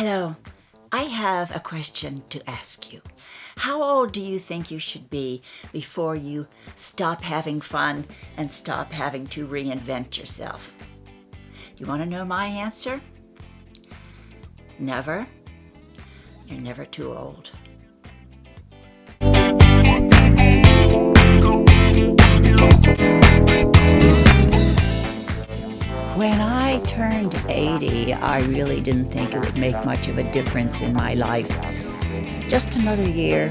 Hello, I have a question to ask you. How old do you think you should be before you stop having fun and stop having to reinvent yourself? Do you want to know my answer? Never. You're never too old. When I turned 80, I really didn't think it would make much of a difference in my life. Just another year.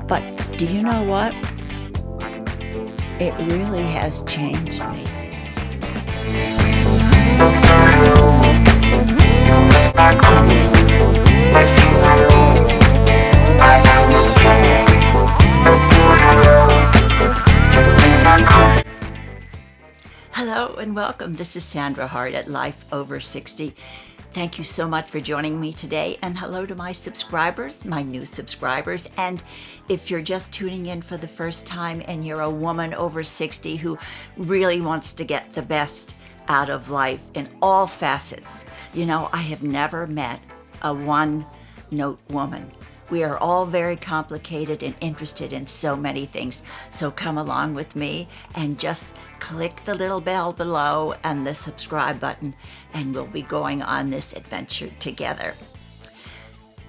But do you know what? It really has changed me. Hello and welcome. This is Sandra Hart at Life Over 60. Thank you so much for joining me today, and hello to my subscribers, my new subscribers. And if you're just tuning in for the first time and you're a woman over 60 who really wants to get the best out of life in all facets, you know, I have never met a one-note woman. We are all very complicated and interested in so many things. So come along with me and just click the little bell below and the subscribe button, and we'll be going on this adventure together.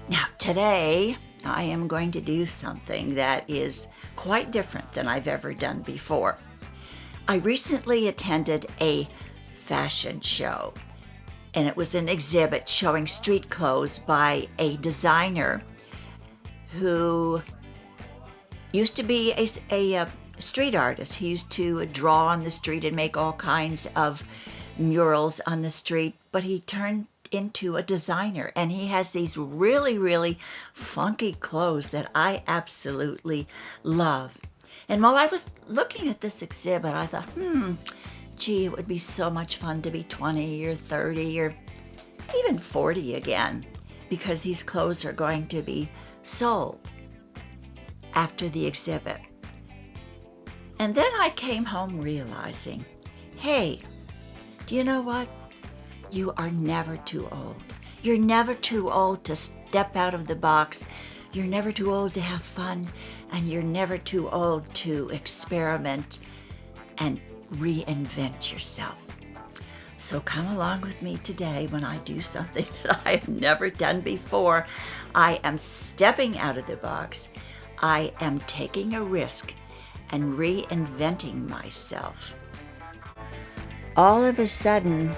Now, today I am going to do something that is quite different than I've ever done before. I recently attended a fashion show, and it was an exhibit showing street clothes by a designer who used to be a street artist. He used to draw on the street and make all kinds of murals on the street, but he turned into a designer, and he has these really funky clothes that I absolutely love. And while I was looking at this exhibit, I thought, gee, it would be so much fun to be 20 or 30 or even 40 again, because these clothes are going to be sold after the exhibit. And then I came home realizing, hey, do you know what? You are never too old. You're never too old to step out of the box. You're never too old to have fun, and you're never too old to experiment and reinvent yourself. So come along with me today when I do something that I've never done before. I am stepping out of the box. I am taking a risk and reinventing myself. All of a sudden,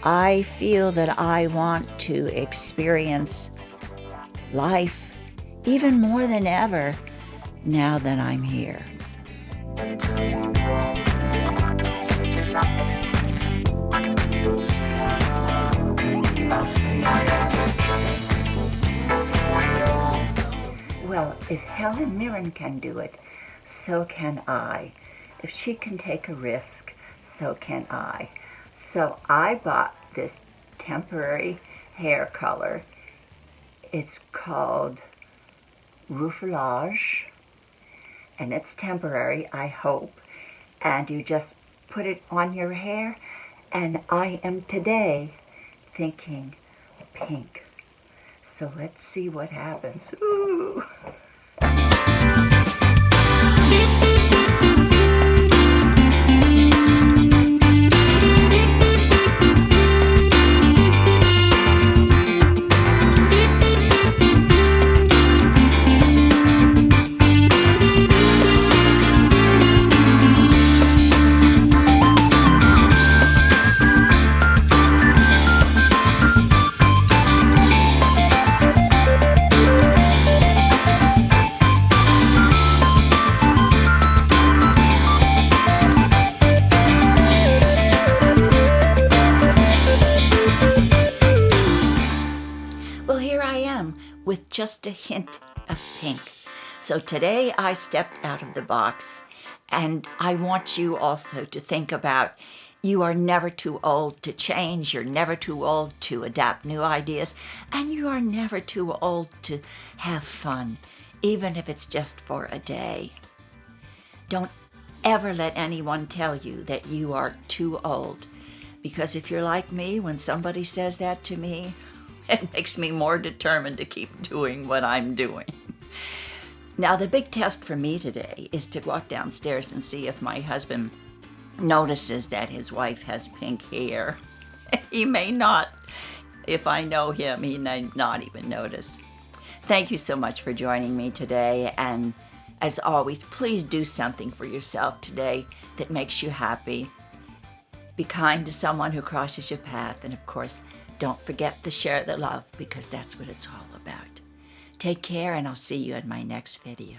I feel that I want to experience life even more than ever now that I'm here. Well, if Helen Mirren can do it, so can I. If she can take a risk, so can I. So I bought this temporary hair color. It's called Rootflage, and it's temporary, I hope. And you just put it on your hair, and I am today thinking pink. So let's see what happens. Ooh. With just a hint of pink. So today I stepped out of the box, and I want you also to think about, you are never too old to change, you're never too old to adapt new ideas, and you are never too old to have fun, even if it's just for a day. Don't ever let anyone tell you that you are too old, Because if you're like me, when somebody says that to me, it makes me more determined to keep doing what I'm doing. Now, the big test for me today is to walk downstairs and see if my husband notices that his wife has pink hair. He may not. If I know him, he may not even notice. Thank you so much for joining me today. And as always, please do something for yourself today that makes you happy. Be kind to someone who crosses your path. And of course, don't forget to share the love, because that's what it's all about. Take care, and I'll see you in my next video.